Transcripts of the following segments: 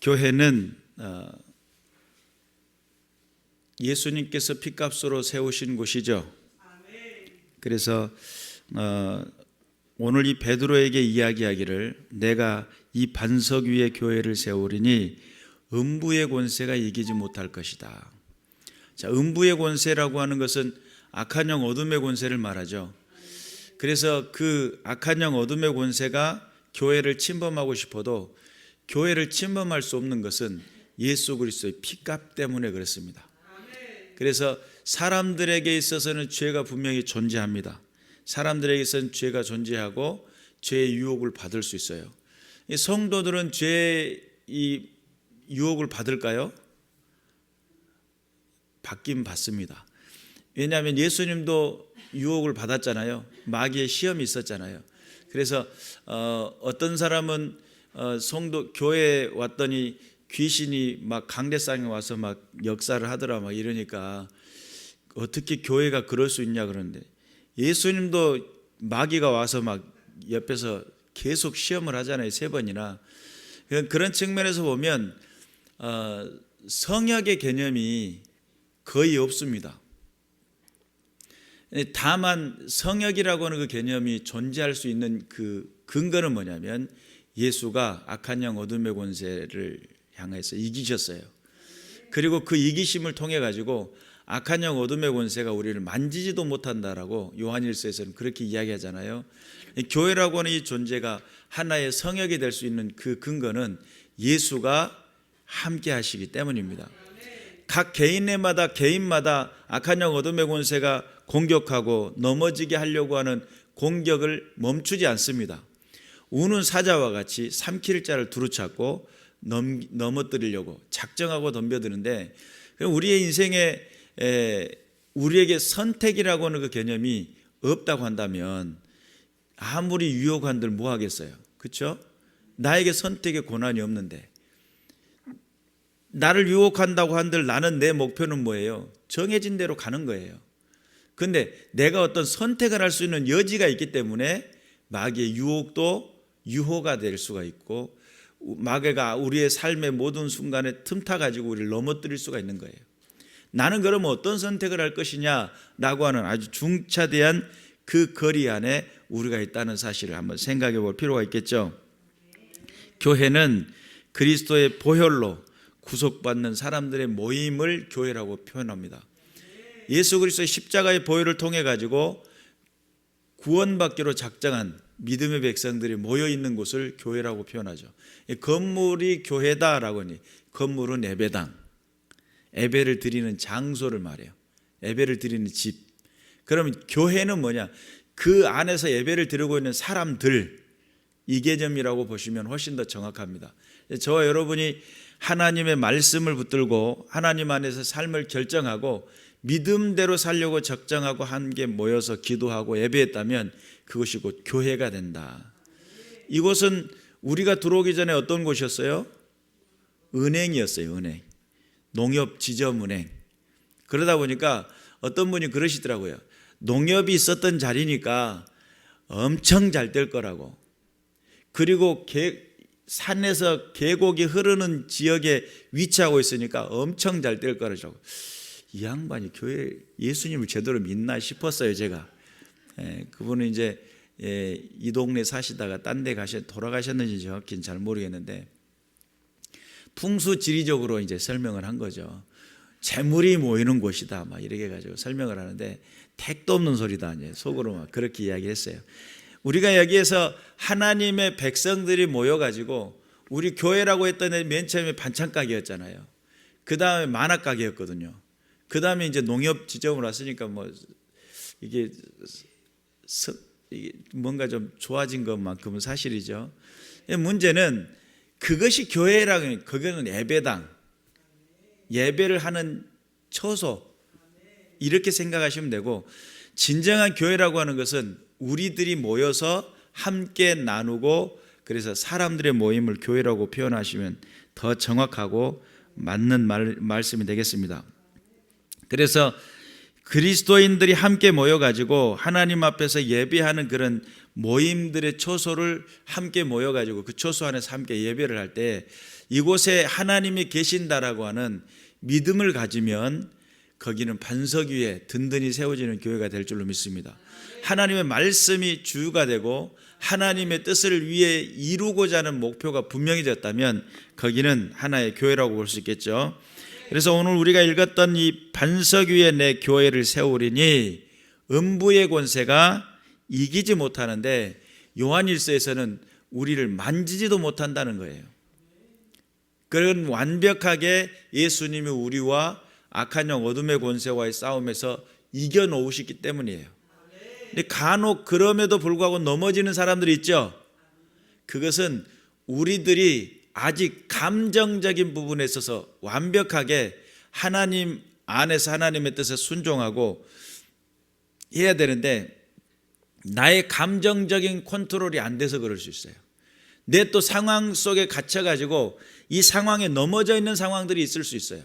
교회는 예수님께서 핏값으로 세우신 곳이죠. 그래서 오늘 이 베드로에게 이야기하기를 내가 이 반석 위에 교회를 세우리니 음부의 권세가 이기지 못할 것이다. 자, 음부의 권세라고 하는 것은 악한 영 어둠의 권세를 말하죠. 그래서 그 악한 영 어둠의 권세가 교회를 침범하고 싶어도 교회를 침범할 수 없는 것은 예수 그리스도의 피값 때문에 그렇습니다. 그래서 사람들에게 있어서는 죄가 분명히 존재합니다. 사람들에게 있어서는 죄가 존재하고 죄의 유혹을 받을 수 있어요. 성도들은 죄의 이 유혹을 받을까요? 받긴 받습니다. 왜냐하면 예수님도 유혹을 받았잖아요. 마귀의 시험이 있었잖아요. 그래서 어떤 사람은 성도 교회에 왔더니 귀신이 막 강대상에 와서 막 역사를 하더라 막 이러니까 어떻게 교회가 그럴 수 있냐 그러는데 예수님도 마귀가 와서 막 옆에서 계속 시험을 하잖아요. 3번이나. 그런 측면에서 보면 성역의 개념이 거의 없습니다. 다만 성역이라고 하는 그 개념이 존재할 수 있는 그 근거는 뭐냐면 예수가 악한 영 어둠의 권세를 향해서 이기셨어요. 그리고 그 이기심을 통해 가지고 악한 영 어둠의 권세가 우리를 만지지도 못한다라고 요한일서에서는 그렇게 이야기하잖아요. 교회라고 하는 이 존재가 하나의 성역이 될 수 있는 그 근거는 예수가 함께 하시기 때문입니다. 각 개인마다 악한 영 어둠의 권세가 공격하고 넘어지게 하려고 하는 공격을 멈추지 않습니다. 우는 사자와 같이 삼킬 자를 두루찾고 넘어뜨리려고 작정하고 덤벼드는데 우리의 인생에 우리에게 선택이라고 하는 그 개념이 없다고 한다면 아무리 유혹한들 뭐 하겠어요? 그렇죠? 나에게 선택의 권한이 없는데 나를 유혹한다고 한들 나는 내 목표는 뭐예요? 정해진 대로 가는 거예요. 그런데 내가 어떤 선택을 할 수 있는 여지가 있기 때문에 마귀의 유혹도 유호가 될 수가 있고 마귀가 우리의 삶의 모든 순간에 틈타 가지고 우리를 넘어뜨릴 수가 있는 거예요. 나는 그러면 어떤 선택을 할 것이냐라고 하는 아주 중차대한 그 거리 안에 우리가 있다는 사실을 한번 생각해 볼 필요가 있겠죠. 교회는 그리스도의 보혈로 구속받는 사람들의 모임을 교회라고 표현합니다. 예수 그리스도의 십자가의 보혈을 통해 가지고 구원받기로 작정한 믿음의 백성들이 모여있는 곳을 교회라고 표현하죠. 건물이 교회다라고 하니 건물은 예배당, 예배를 드리는 장소를 말해요. 예배를 드리는 집. 그러면 교회는 뭐냐? 그 안에서 예배를 드리고 있는 사람들, 이 개념이라고 보시면 훨씬 더 정확합니다. 저와 여러분이 하나님의 말씀을 붙들고 하나님 안에서 삶을 결정하고 믿음대로 살려고 적정하고 함께 모여서 기도하고 예배했다면 그것이 곧 교회가 된다. 이곳은 우리가 들어오기 전에 어떤 곳이었어요? 은행이었어요. 은행. 농협 지점은행. 그러다 보니까 어떤 분이 그러시더라고요. 농협이 있었던 자리니까 엄청 잘 될 거라고. 그리고 산에서 계곡이 흐르는 지역에 위치하고 있으니까 엄청 잘 될 거라고. 이 양반이 교회 예수님을 제대로 믿나 싶었어요. 제가. 그분은 이제 이 동네 사시다가 딴 데 돌아가셨는지 정확히는 잘 모르겠는데 풍수 지리적으로 이제 설명을 한 거죠. 재물이 모이는 곳이다 막 이렇게 가지고 설명을 하는데 택도 없는 소리다 이제 속으로 막 그렇게 이야기했어요. 우리가 여기에서 하나님의 백성들이 모여가지고 우리 교회라고 했던 애 맨 처음에 반찬 가게였잖아요. 그 다음에 만화 가게였거든요. 그 다음에 이제 농협 지점으로 왔으니까 뭐 이게 뭔가 좀 좋아진 것만큼은 사실이죠. 문제는 그것이 교회라고, 그거는 예배당, 예배를 하는 처소 이렇게 생각하시면 되고 진정한 교회라고 하는 것은 우리들이 모여서 함께 나누고 그래서 사람들의 모임을 교회라고 표현하시면 더 정확하고 맞는 말씀이 되겠습니다. 그래서 그리스도인들이 함께 모여가지고 하나님 앞에서 예배하는 그런 모임들의 초소를 함께 모여가지고 그 초소 안에서 함께 예배를 할 때 이곳에 하나님이 계신다라고 하는 믿음을 가지면 거기는 반석 위에 든든히 세워지는 교회가 될 줄로 믿습니다. 하나님의 말씀이 주가 되고 하나님의 뜻을 위해 이루고자 하는 목표가 분명히 졌다면 거기는 하나의 교회라고 볼 수 있겠죠. 그래서 오늘 우리가 읽었던 이 반석 위에 내 교회를 세우리니 음부의 권세가 이기지 못하는데 요한일서에서는 우리를 만지지도 못한다는 거예요. 그런 완벽하게 예수님이 우리와 악한 영 어둠의 권세와의 싸움에서 이겨놓으시기 때문이에요. 근데 간혹 그럼에도 불구하고 넘어지는 사람들이 있죠. 그것은 우리들이 아직 감정적인 부분에 있어서 완벽하게 하나님 안에서 하나님의 뜻에 순종하고 해야 되는데 나의 감정적인 컨트롤이 안 돼서 그럴 수 있어요. 내 또 상황 속에 갇혀가지고 이 상황에 넘어져 있는 상황들이 있을 수 있어요.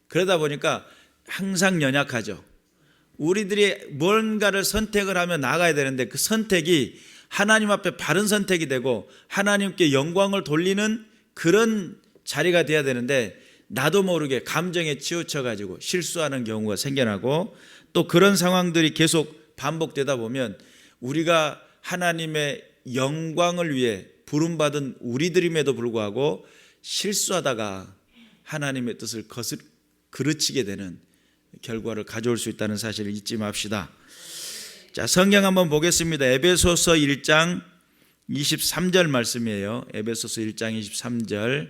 그러다 보니까 항상 연약하죠. 우리들이 뭔가를 선택을 하며 나가야 되는데 그 선택이 하나님 앞에 바른 선택이 되고 하나님께 영광을 돌리는 그런 자리가 돼야 되는데 나도 모르게 감정에 치우쳐가지고 실수하는 경우가 생겨나고 또 그런 상황들이 계속 반복되다 보면 우리가 하나님의 영광을 위해 부름받은 우리들임에도 불구하고 실수하다가 하나님의 뜻을 그르치게 되는 결과를 가져올 수 있다는 사실을 잊지 맙시다. 자, 성경 한번 보겠습니다. 에베소서 1장 23절 말씀이에요. 에베소서 1장 23절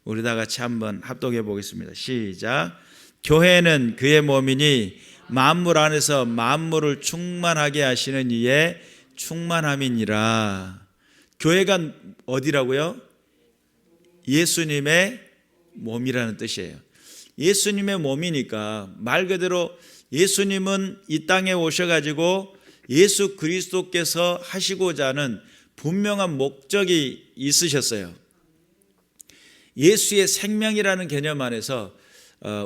우리 다 같이 한번 합독해 보겠습니다. 시작. 교회는 그의 몸이니 만물 안에서 만물을 충만하게 하시는 이의 충만함이니라. 교회가 어디라고요? 예수님의 몸이라는 뜻이에요. 예수님의 몸이니까 말 그대로 예수님은 이 땅에 오셔가지고 예수 그리스도께서 하시고자 하는 분명한 목적이 있으셨어요. 예수의 생명이라는 개념 안에서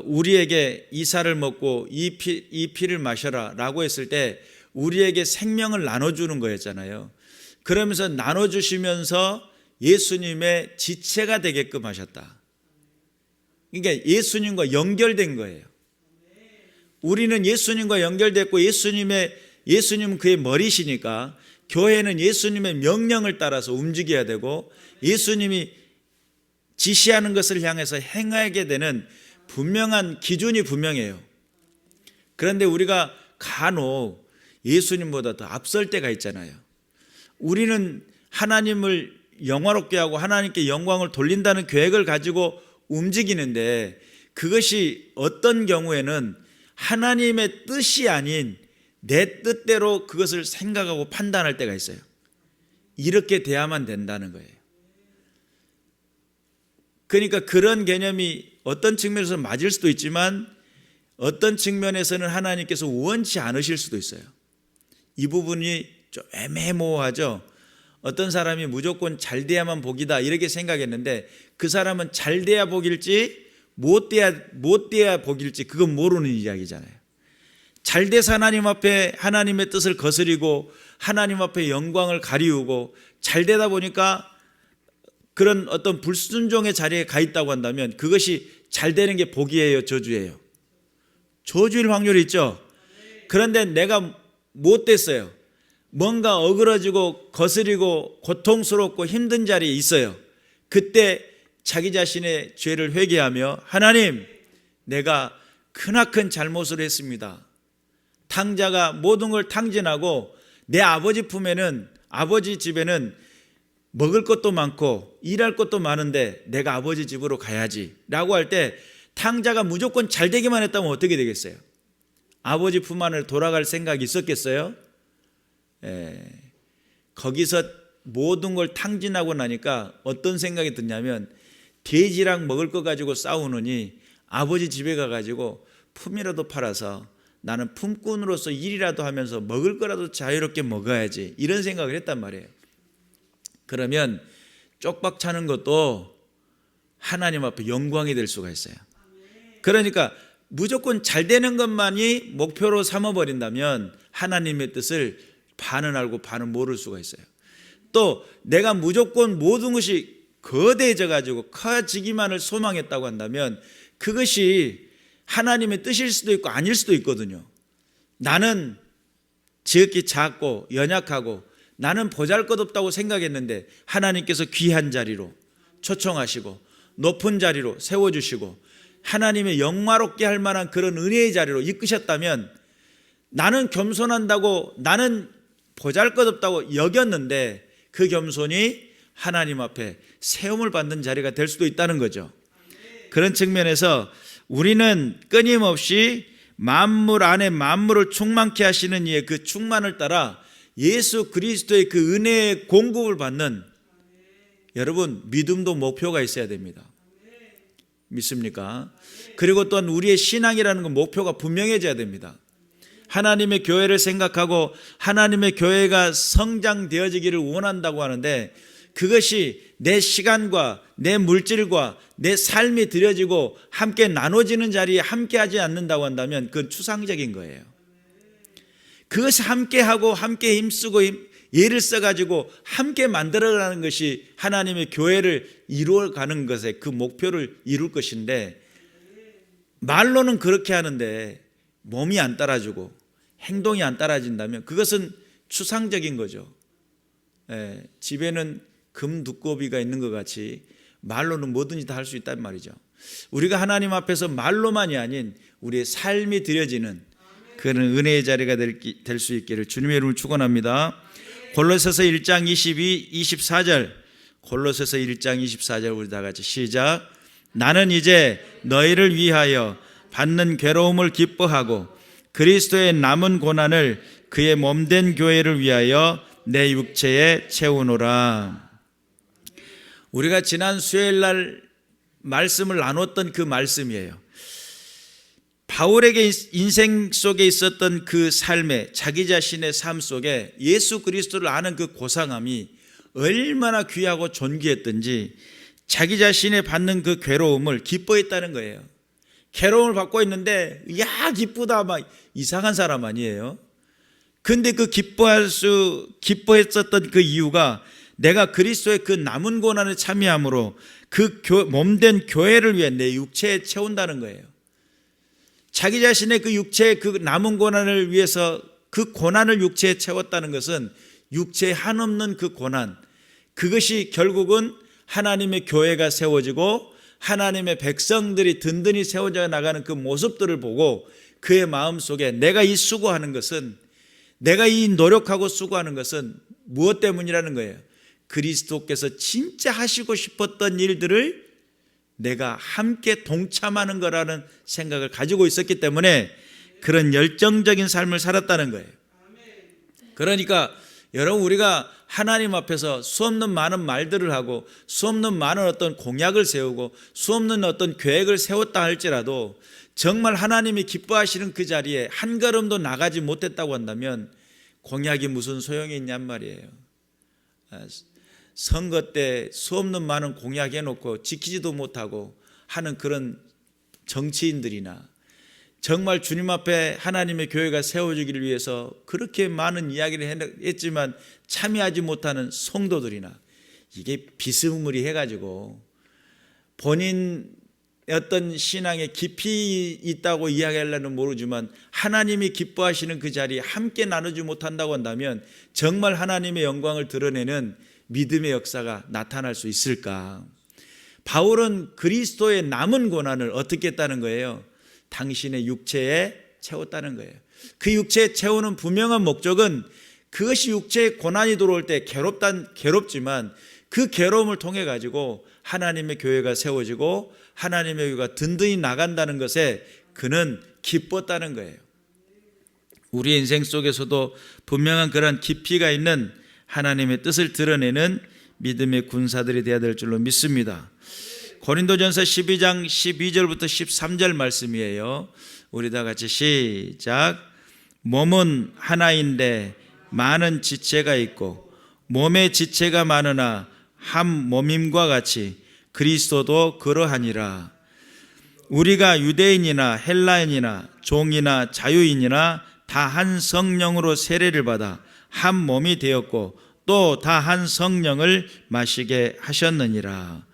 우리에게 이 살을 먹고 이 피를 마셔라 라고 했을 때 우리에게 생명을 나눠주는 거였잖아요. 그러면서 나눠주시면서 예수님의 지체가 되게끔 하셨다. 그러니까 예수님과 연결된 거예요. 우리는 예수님과 연결됐고 예수님은 그의 머리시니까 교회는 예수님의 명령을 따라서 움직여야 되고 예수님이 지시하는 것을 향해서 행하게 되는 분명한 기준이 분명해요. 그런데 우리가 간혹 예수님보다 더 앞설 때가 있잖아요. 우리는 하나님을 영화롭게 하고 하나님께 영광을 돌린다는 계획을 가지고 움직이는데 그것이 어떤 경우에는 하나님의 뜻이 아닌 내 뜻대로 그것을 생각하고 판단할 때가 있어요. 이렇게 돼야만 된다는 거예요. 그러니까 그런 개념이 어떤 측면에서 맞을 수도 있지만 어떤 측면에서는 하나님께서 원치 않으실 수도 있어요. 이 부분이 좀 애매모호하죠. 어떤 사람이 무조건 잘 돼야만 복이다 이렇게 생각했는데 그 사람은 잘 돼야 복일지 못 돼야 복일지 그건 모르는 이야기잖아요. 잘 돼서 하나님 앞에 하나님의 뜻을 거스리고 하나님 앞에 영광을 가리우고 잘 되다 보니까 그런 어떤 불순종의 자리에 가 있다고 한다면 그것이 잘 되는 게 복이에요, 저주예요? 저주일 확률이 있죠. 그런데 내가 못 됐어요. 뭔가 어그러지고 거스리고 고통스럽고 힘든 자리에 있어요. 그때 자기 자신의 죄를 회개하며 하나님, 내가 크나큰 잘못을 했습니다. 탕자가 모든 걸 탕진하고 내 아버지 품에는 아버지 집에는 먹을 것도 많고 일할 것도 많은데 내가 아버지 집으로 가야지 라고 할 때 탕자가 무조건 잘 되기만 했다면 어떻게 되겠어요? 아버지 품 안을 돌아갈 생각이 있었겠어요? 거기서 모든 걸 탕진하고 나니까 어떤 생각이 드냐면 돼지랑 먹을 거 가지고 싸우느니 아버지 집에 가가지고 품이라도 팔아서 나는 품꾼으로서 일이라도 하면서 먹을 거라도 자유롭게 먹어야지 이런 생각을 했단 말이에요. 그러면 쪽박 차는 것도 하나님 앞에 영광이 될 수가 있어요. 그러니까 무조건 잘 되는 것만이 목표로 삼아버린다면 하나님의 뜻을 반은 알고 반은 모를 수가 있어요. 또 내가 무조건 모든 것이 거대해져 가지고 커지기만을 소망했다고 한다면 그것이 하나님의 뜻일 수도 있고 아닐 수도 있거든요. 나는 지극히 작고 연약하고 나는 보잘것없다고 생각했는데 하나님께서 귀한 자리로 초청하시고 높은 자리로 세워주시고 하나님의 영화롭게 할 만한 그런 은혜의 자리로 이끄셨다면 나는 겸손한다고 나는 보잘것없다고 여겼는데 그 겸손이 하나님 앞에 세움을 받는 자리가 될 수도 있다는 거죠. 그런 측면에서 우리는 끊임없이 만물 안에 만물을 충만케 하시는 이의 그 충만을 따라 예수 그리스도의 그 은혜의 공급을 받는 여러분 믿음도 목표가 있어야 됩니다. 믿습니까? 그리고 또한 우리의 신앙이라는 건 목표가 분명해져야 됩니다. 하나님의 교회를 생각하고 하나님의 교회가 성장되어지기를 원한다고 하는데 그것이 내 시간과 내 물질과 내 삶이 들여지고 함께 나눠지는 자리에 함께 하지 않는다고 한다면 그건 추상적인 거예요. 그것이 함께하고 함께 힘쓰고 예를 써가지고 함께 만들어가는 것이 하나님의 교회를 이루어가는 것의 그 목표를 이룰 것인데 말로는 그렇게 하는데 몸이 안 따라주고 행동이 안 따라진다면 그것은 추상적인 거죠. 집에는 금 두꺼비가 있는 것 같이 말로는 뭐든지 다 할 수 있단 말이죠. 우리가 하나님 앞에서 말로만이 아닌 우리의 삶이 드려지는 그런 은혜의 자리가 될 수 있기를 주님의 이름을 축원합니다. 골로새서 1장 24절 골로새서 1장 24절 우리 다 같이 시작. 나는 이제 너희를 위하여 받는 괴로움을 기뻐하고 그리스도의 남은 고난을 그의 몸된 교회를 위하여 내 육체에 채우노라. 우리가 지난 수요일 날 말씀을 나눴던 그 말씀이에요. 바울에게 인생 속에 있었던 그 삶에 자기 자신의 삶 속에 예수 그리스도를 아는 그 고상함이 얼마나 귀하고 존귀했던지 자기 자신이 받는 그 괴로움을 기뻐했다는 거예요. 괴로움을 받고 있는데 야 기쁘다 막 이상한 사람 아니에요. 근데 그 기뻐했었던 그 이유가 내가 그리스도의 그 남은 고난에 참여함으로 그 몸된 교회를 위해 내 육체에 채운다는 거예요. 자기 자신의 그 육체의 그 남은 고난을 위해서 그 고난을 육체에 채웠다는 것은 육체에 한없는 그 고난, 그것이 결국은 하나님의 교회가 세워지고 하나님의 백성들이 든든히 세워져 나가는 그 모습들을 보고 그의 마음속에 내가 이 수고하는 것은, 내가 이 노력하고 수고하는 것은 무엇 때문이라는 거예요? 그리스도께서 진짜 하시고 싶었던 일들을 내가 함께 동참하는 거라는 생각을 가지고 있었기 때문에 그런 열정적인 삶을 살았다는 거예요. 그러니까 여러분, 우리가 하나님 앞에서 수없는 많은 말들을 하고 수없는 많은 어떤 공약을 세우고 수없는 어떤 계획을 세웠다 할지라도 정말 하나님이 기뻐하시는 그 자리에 한 걸음도 나가지 못했다고 한다면 공약이 무슨 소용이 있냔 말이에요. 선거 때 수없는 많은 공약 해놓고 지키지도 못하고 하는 그런 정치인들이나 정말 주님 앞에 하나님의 교회가 세워지기를 위해서 그렇게 많은 이야기를 했지만 참여하지 못하는 성도들이나, 이게 비스무리해가지고 본인 어떤 신앙에 깊이 있다고 이야기하려는 모르지만 하나님이 기뻐하시는 그 자리에 함께 나누지 못한다고 한다면 정말 하나님의 영광을 드러내는 믿음의 역사가 나타날 수 있을까? 바울은 그리스도의 남은 고난을 어떻게 했다는 거예요? 당신의 육체에 채웠다는 거예요. 그 육체에 채우는 분명한 목적은 그것이 육체에 고난이 들어올 때 괴롭지만 그 괴로움을 통해 가지고 하나님의 교회가 세워지고 하나님의 교회가 든든히 나간다는 것에 그는 기뻤다는 거예요. 우리 인생 속에서도 분명한 그런 깊이가 있는 하나님의 뜻을 드러내는 믿음의 군사들이 되어야 될 줄로 믿습니다. 고린도전서 12장 12절부터 13절 말씀이에요. 우리 다 같이 시작. 몸은 하나인데 많은 지체가 있고 몸의 지체가 많으나 한 몸임과 같이 그리스도도 그러하니라. 우리가 유대인이나 헬라인이나 종이나 자유인이나 다 한 성령으로 세례를 받아 한 몸이 되었고 또 다 한 성령을 마시게 하셨느니라.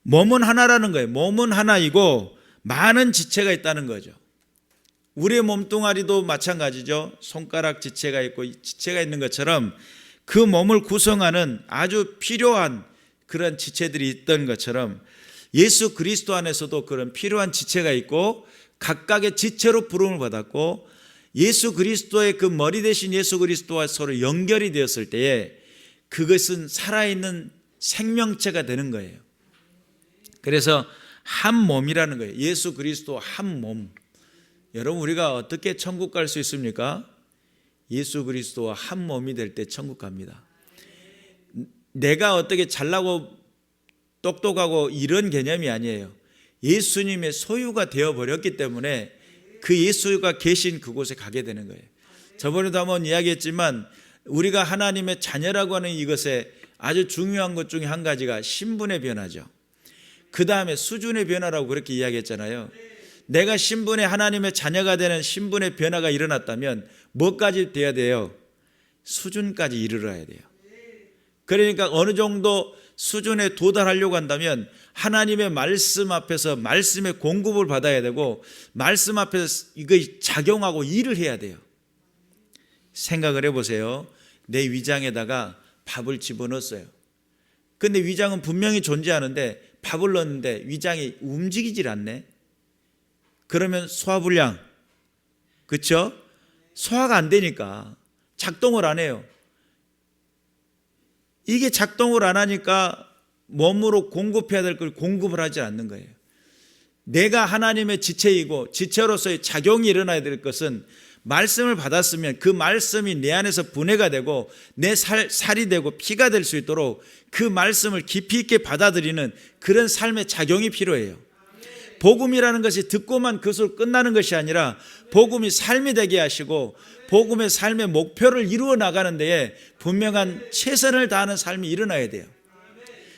몸은 하나라는 거예요. 몸은 하나이고 많은 지체가 있다는 거죠. 우리의 몸뚱아리도 마찬가지죠. 손가락 지체가 있고 지체가 있는 것처럼 그 몸을 구성하는 아주 필요한 그런 지체들이 있던 것처럼 예수 그리스도 안에서도 그런 필요한 지체가 있고 각각의 지체로 부름을 받았고 예수 그리스도의 그 머리 대신 예수 그리스도와 서로 연결이 되었을 때에 그것은 살아있는 생명체가 되는 거예요. 그래서 한 몸이라는 거예요. 예수 그리스도 한 몸. 여러분, 우리가 어떻게 천국 갈 수 있습니까? 예수 그리스도와 한 몸이 될 때 천국 갑니다. 내가 어떻게 잘나고 똑똑하고 이런 개념이 아니에요. 예수님의 소유가 되어버렸기 때문에 그 예수가 계신 그곳에 가게 되는 거예요. 저번에도 한번 이야기했지만 우리가 하나님의 자녀라고 하는 이것에 아주 중요한 것 중에 한 가지가 신분의 변화죠. 그 다음에 수준의 변화라고 그렇게 이야기했잖아요. 내가 신분의 하나님의 자녀가 되는 신분의 변화가 일어났다면 뭐까지 돼야 돼요? 수준까지 이르러야 돼요. 그러니까 어느 정도 수준에 도달하려고 한다면 하나님의 말씀 앞에서 말씀의 공급을 받아야 되고 말씀 앞에서 이거 작용하고 일을 해야 돼요. 생각을 해보세요. 내 위장에다가 밥을 집어넣었어요. 근데 위장은 분명히 존재하는데 밥을 넣었는데 위장이 움직이질 않네. 그러면 소화불량, 그렇죠? 소화가 안 되니까 작동을 안 해요. 이게 작동을 안 하니까 몸으로 공급해야 될 걸 공급을 하지 않는 거예요. 내가 하나님의 지체이고 지체로서의 작용이 일어나야 될 것은 말씀을 받았으면 그 말씀이 내 안에서 분해가 되고 내 살이 되고 피가 될 수 있도록 그 말씀을 깊이 있게 받아들이는 그런 삶의 작용이 필요해요. 복음이라는 것이 듣고만 그것으로 끝나는 것이 아니라 복음이 삶이 되게 하시고 복음의 삶의 목표를 이루어 나가는 데에 분명한 최선을 다하는 삶이 일어나야 돼요.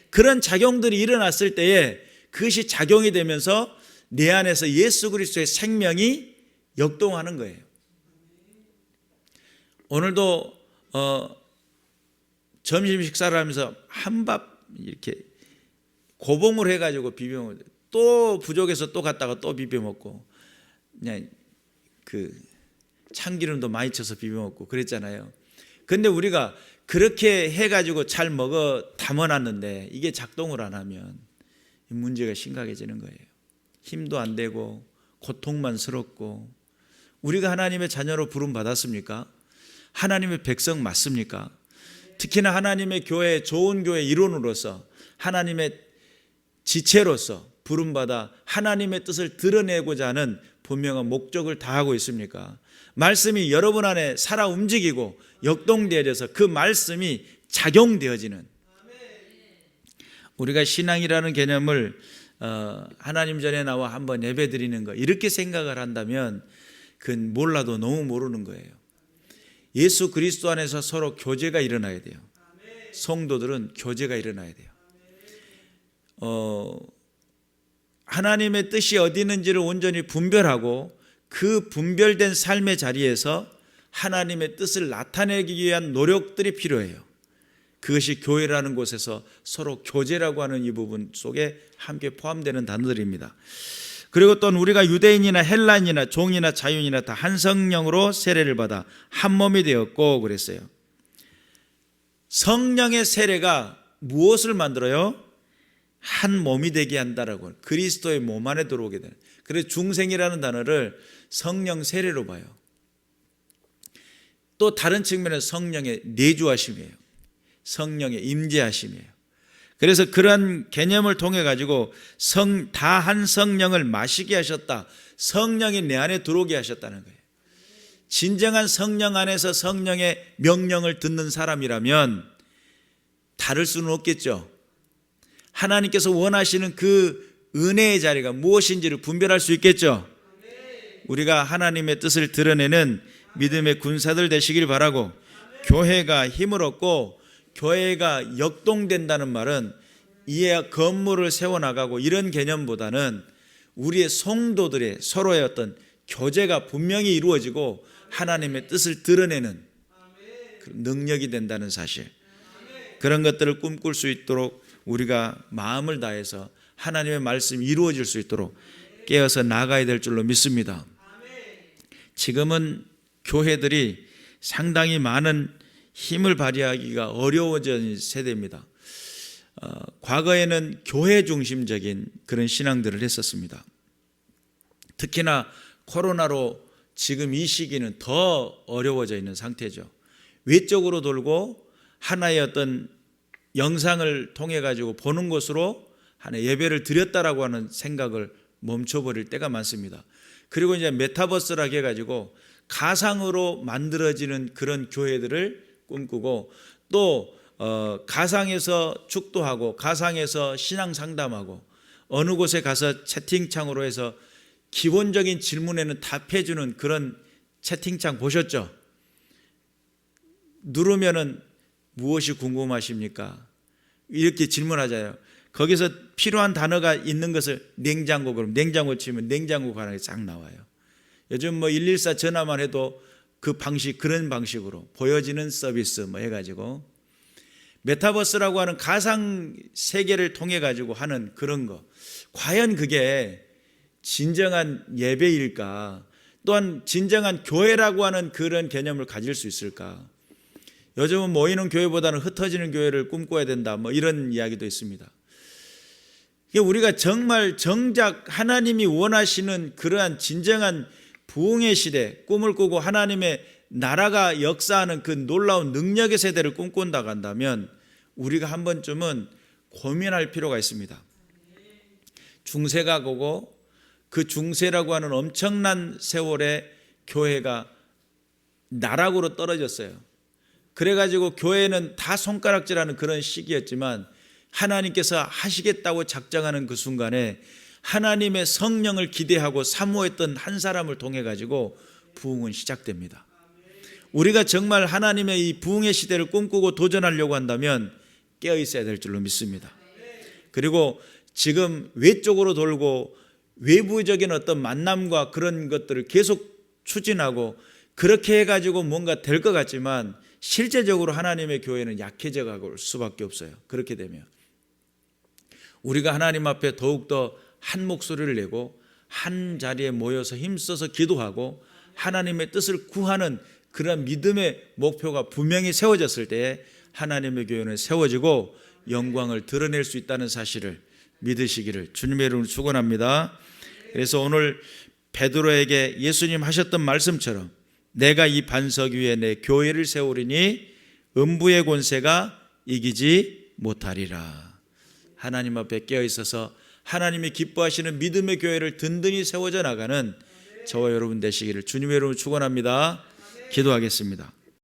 그런 작용들이 일어났을 때에 그것이 작용이 되면서 내 안에서 예수 그리스도의 생명이 역동하는 거예요. 오늘도 점심 식사를 하면서 한밥 이렇게 고봉을 해가지고 비벼 먹어요. 또 부족해서 또 갔다가 또 비벼 먹고 그냥 그 참기름도 많이 쳐서 비벼 먹고 그랬잖아요. 근데 우리가 그렇게 해가지고 잘 먹어 담아놨는데 이게 작동을 안 하면 문제가 심각해지는 거예요. 힘도 안 되고 고통만스럽고. 우리가 하나님의 자녀로 부름 받았습니까? 하나님의 백성 맞습니까? 특히나 하나님의 교회, 좋은 교회 일원으로서 하나님의 지체로서 부름받아 하나님의 뜻을 드러내고자 하는 분명한 목적을 다하고 있습니까? 말씀이 여러분 안에 살아 움직이고 역동되어져서 그 말씀이 작용되어지는, 우리가 신앙이라는 개념을 하나님 전에 나와 한번 예배드리는 거 이렇게 생각을 한다면 그건 몰라도 너무 모르는 거예요. 예수 그리스도 안에서 서로 교제가 일어나야 돼요. 성도들은 교제가 일어나야 돼요. 하나님의 뜻이 어디 있는지를 온전히 분별하고 그 분별된 삶의 자리에서 하나님의 뜻을 나타내기 위한 노력들이 필요해요. 그것이 교회라는 곳에서 서로 교제라고 하는 이 부분 속에 함께 포함되는 단어들입니다. 그리고 또 우리가 유대인이나 헬라인이나 종이나 자유인이나 다 한 성령으로 세례를 받아 한 몸이 되었고 그랬어요. 성령의 세례가 무엇을 만들어요? 한 몸이 되게 한다라고, 그리스도의 몸 안에 들어오게 되는. 그래서 중생이라는 단어를 성령 세례로 봐요. 또 다른 측면에서 성령의 내주하심이에요. 성령의 임재하심이에요. 그래서 그런 개념을 통해 가지고 다 한 성령을 마시게 하셨다. 성령이 내 안에 들어오게 하셨다는 거예요. 진정한 성령 안에서 성령의 명령을 듣는 사람이라면 다를 수는 없겠죠. 하나님께서 원하시는 그 은혜의 자리가 무엇인지를 분별할 수 있겠죠. 우리가 하나님의 뜻을 드러내는 믿음의 군사들 되시길 바라고, 교회가 힘을 얻고 교회가 역동된다는 말은 이에 건물을 세워나가고 이런 개념보다는 우리의 성도들의 서로의 어떤 교제가 분명히 이루어지고 하나님의 뜻을 드러내는 능력이 된다는 사실, 그런 것들을 꿈꿀 수 있도록 우리가 마음을 다해서 하나님의 말씀이 이루어질 수 있도록 깨어서 나가야 될 줄로 믿습니다. 지금은 교회들이 상당히 많은 힘을 발휘하기가 어려워진 세대입니다. 과거에는 교회 중심적인 그런 신앙들을 했었습니다. 특히나 코로나로 지금 이 시기는 더 어려워져 있는 상태죠. 외적으로 돌고 하나의 어떤 영상을 통해 가지고 보는 것으로 하나의 예배를 드렸다라고 하는 생각을 멈춰버릴 때가 많습니다. 그리고 이제 메타버스라고 해가지고 가상으로 만들어지는 그런 교회들을 꿈꾸고 또 가상에서 축도하고 가상에서 신앙 상담하고 어느 곳에 가서 채팅창으로 해서 기본적인 질문에는 답해주는 그런 채팅창 보셨죠? 누르면은 무엇이 궁금하십니까? 이렇게 질문하잖아요. 거기서 필요한 단어가 있는 것을 냉장고, 그럼 냉장고 치면 냉장고 관하게 쫙 나와요. 요즘 뭐 114 전화만 해도 그 방식, 그런 방식으로 보여지는 서비스 뭐 해가지고 메타버스라고 하는 가상 세계를 통해 가지고 하는 그런 거, 과연 그게 진정한 예배일까? 또한 진정한 교회라고 하는 그런 개념을 가질 수 있을까? 요즘은 모이는 교회보다는 흩어지는 교회를 꿈꿔야 된다, 뭐 이런 이야기도 있습니다. 우리가 정말 정작 하나님이 원하시는 그러한 진정한 부흥의 시대, 꿈을 꾸고 하나님의 나라가 역사하는 그 놀라운 능력의 세대를 꿈꾼다고 한다면 우리가 한 번쯤은 고민할 필요가 있습니다. 중세가 오고 그 중세라고 하는 엄청난 세월에 교회가 나락으로 떨어졌어요. 그래가지고 교회는 다 손가락질하는 그런 시기였지만 하나님께서 하시겠다고 작정하는 그 순간에 하나님의 성령을 기대하고 사모했던 한 사람을 통해 가지고 부흥은 시작됩니다. 우리가 정말 하나님의 이 부흥의 시대를 꿈꾸고 도전하려고 한다면 깨어 있어야 될 줄로 믿습니다. 그리고 지금 외쪽으로 돌고 외부적인 어떤 만남과 그런 것들을 계속 추진하고 그렇게 해가지고 뭔가 될 것 같지만 실제적으로 하나님의 교회는 약해져 갈 수밖에 없어요. 그렇게 되면 우리가 하나님 앞에 더욱더 한 목소리를 내고 한 자리에 모여서 힘써서 기도하고 하나님의 뜻을 구하는 그런 믿음의 목표가 분명히 세워졌을 때에 하나님의 교회는 세워지고 영광을 드러낼 수 있다는 사실을 믿으시기를 주님의 이름으로 축원합니다. 그래서 오늘 베드로에게 예수님 하셨던 말씀처럼 내가 이 반석 위에 내 교회를 세우리니 음부의 권세가 이기지 못하리라. 하나님 앞에 깨어 있어서 하나님이 기뻐하시는 믿음의 교회를 든든히 세워져 나가는 저와 여러분 되시기를 주님의 이름으로 축원합니다. 기도하겠습니다.